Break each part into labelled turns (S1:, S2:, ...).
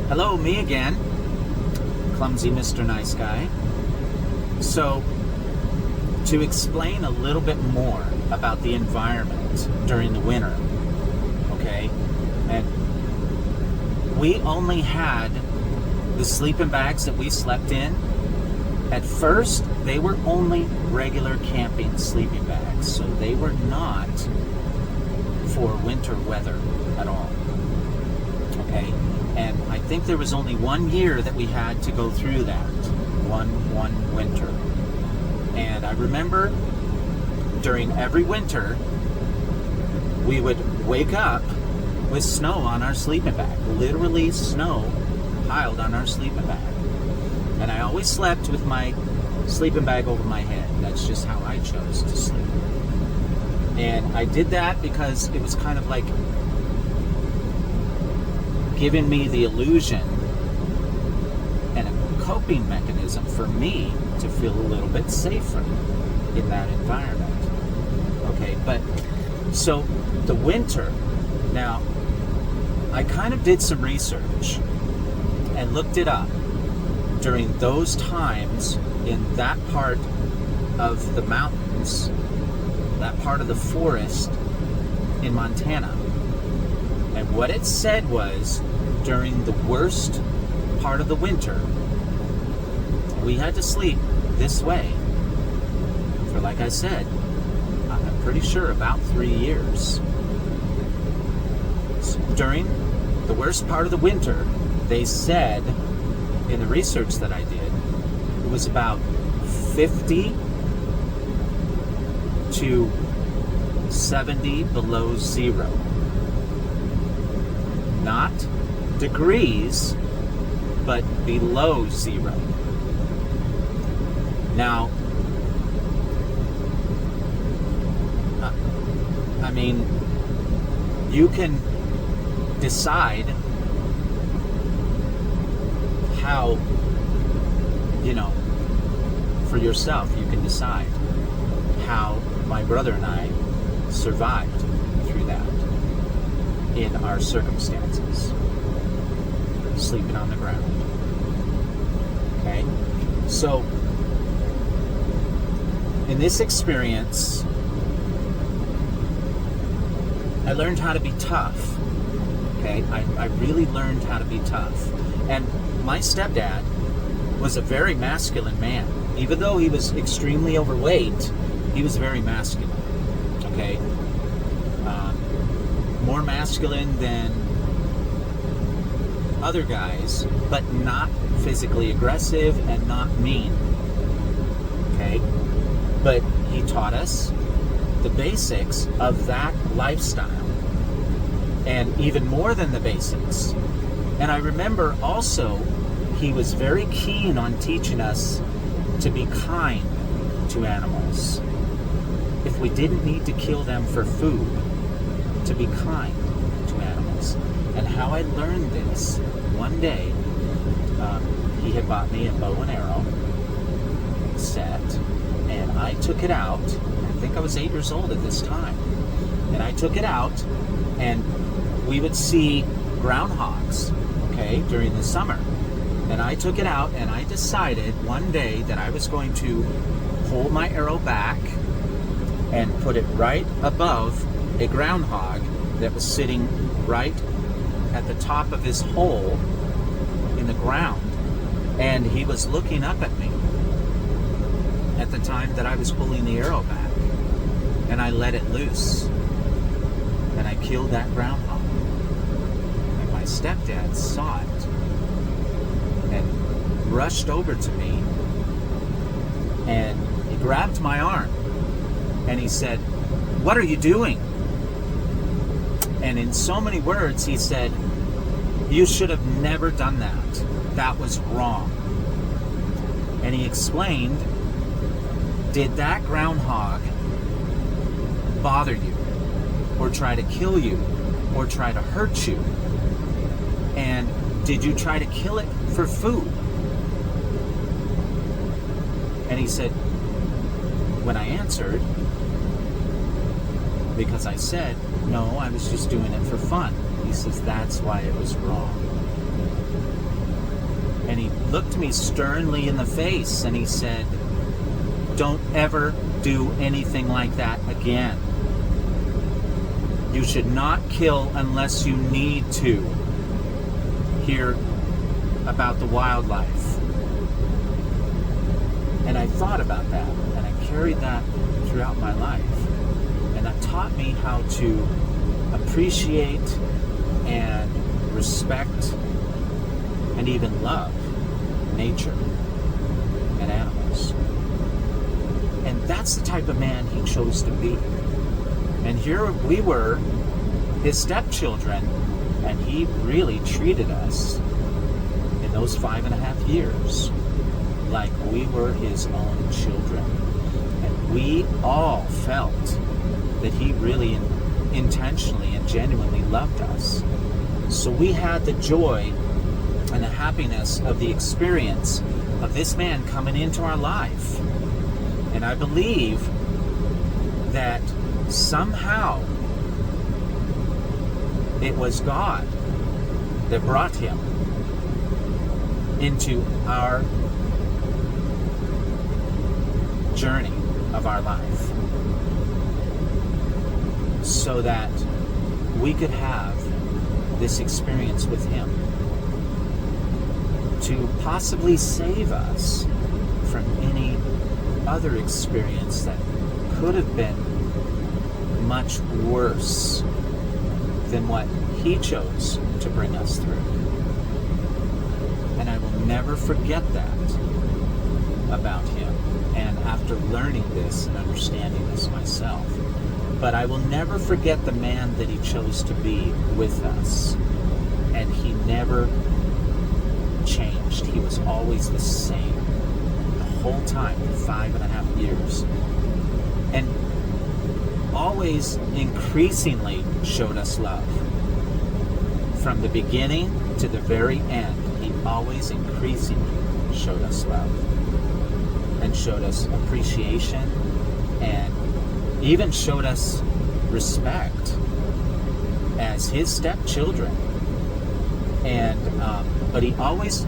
S1: Hello, me again. Clumsy Mr. Nice Guy. So, to explain a little bit more about the environment during the winter, okay? And we only had the sleeping bags that we slept in. At first, they were only regular camping sleeping bags, so they were not for winter weather at all. Okay? And I think there was only 1 year that we had to go through that. One winter. And I remember during every winter, we would wake up with snow on our sleeping bag. Literally snow piled on our sleeping bag. And I always slept with my sleeping bag over my head. That's just how I chose to sleep. And I did that because it was kind of like giving me the illusion and a coping mechanism for me to feel a little bit safer in that environment. Okay, but so the winter, now I kind of did some research and looked it up during those times in that part of the mountains, that part of the forest in Montana. And what it said was, during the worst part of the winter, we had to sleep this way for, like I said, I'm pretty sure about 3 years. So during the worst part of the winter, they said, in the research that I did, it was about 50 to 70 below zero. Not degrees, but below zero. Now, I mean, you can decide how, for yourself, you can decide how my brother and I survived through that in our circumstances, sleeping on the ground. Okay? So, in this experience, I learned how to be tough. Okay? I really learned how to be tough. And my stepdad was a very masculine man. Even though he was extremely overweight, he was very masculine. Okay? More masculine than other guys, but not physically aggressive and not mean. Okay? But he taught us the basics of that lifestyle. And even more than the basics. And I remember also, he was very keen on teaching us to be kind to animals. If we didn't need to kill them for food, to be kind to animals. And how I learned this, one day, he had bought me a bow and arrow set, and I took it out. I think I was 8 years old at this time. And I took it out, and we would see groundhogs, okay, during the summer. And I took it out, and I decided one day that I was going to hold my arrow back and put it right above a groundhog that was sitting right at the top of his hole in the ground. And he was looking up at me at the time that I was pulling the arrow back. And I let it loose. And I killed that groundhog. And my stepdad saw it and rushed over to me, and he grabbed my arm and he said, "What are you doing?" And in so many words, he said, "You should have never done that. That was wrong." And he explained, did that groundhog bother you, or try to kill you, or try to hurt you? And did you try to kill it for food? And he said, when I answered, because I said, no, I was just doing it for fun. He says, that's why it was wrong. And he looked me sternly in the face and he said, "Don't ever do anything like that again. You should not kill unless you need to hear about the wildlife." And I thought about that, and I carried that throughout my life. And that taught me how to appreciate and respect and even love nature and animals. And that's the type of man he chose to be. And here we were, his stepchildren, and he really treated us in those 5.5 years like we were his own children. And we all felt that he really intentionally and genuinely loved us. So we had the joy and the happiness of the experience of this man coming into our life. And I believe that somehow it was God that brought him into our journey of our life so that we could have this experience with him to possibly save us from any other experience that could have been much worse than what he chose to bring us through. And I will never forget that about him. And after learning this and understanding this myself, but I will never forget the man that he chose to be with us. And he never changed. He was always the same the whole time, 5.5 years. And always increasingly showed us love. From the beginning to the very end, he always increasingly showed us love and showed us appreciation and even showed us respect as his stepchildren. And but he always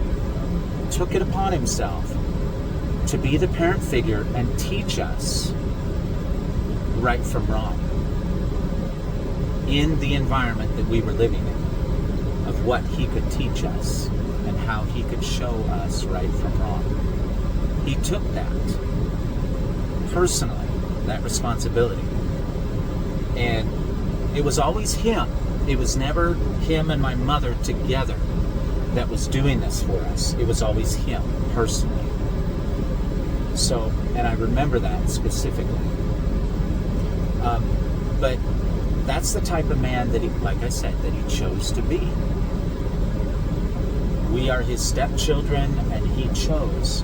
S1: took it upon himself to be the parent figure and teach us right from wrong in the environment that we were living in, of what he could teach us and how he could show us right from wrong. He took that personally, that responsibility. And it was always him. It was never him and my mother together that was doing this for us. It was always him personally. So, and I remember that specifically. But that's the type of man that he, like I said, that he chose to be. We are his stepchildren, and he chose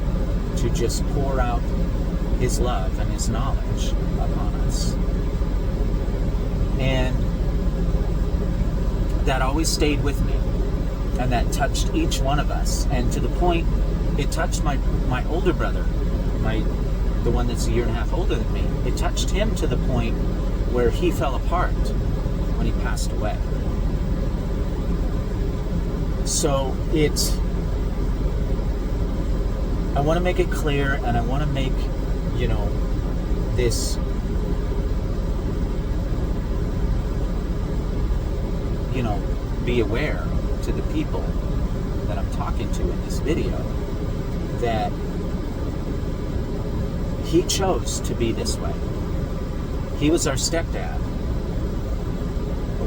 S1: to just pour out his love and his knowledge upon us. And that always stayed with me, and that touched each one of us, and to the point it touched my older brother, the one that's 1.5 years older than me. It touched him to the point where he fell apart when he passed away. So I want to make it clear, and I want to make, this, be aware to the people that I'm talking to in this video that he chose to be this way. He was our stepdad.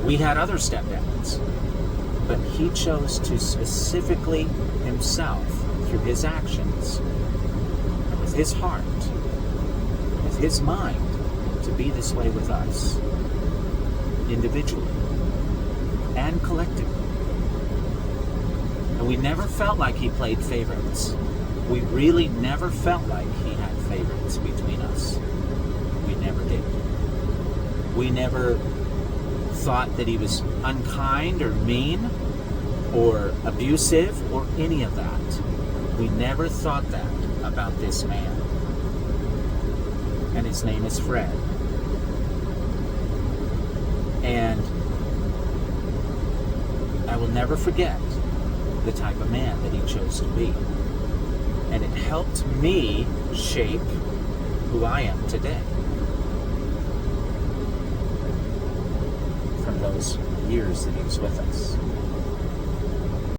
S1: We had other stepdads, but he chose to specifically himself, through his actions, and with his heart, with his mind, to be this way with us, individually and collectively. And we never felt like he played favorites. We really never felt like he had favorites between us. We never did. We never thought that he was unkind or mean or abusive or any of that. We never thought that about this man. And his name is Fred. And I will never forget the type of man that he chose to be. And it helped me shape who I am today. From those years that he was with us.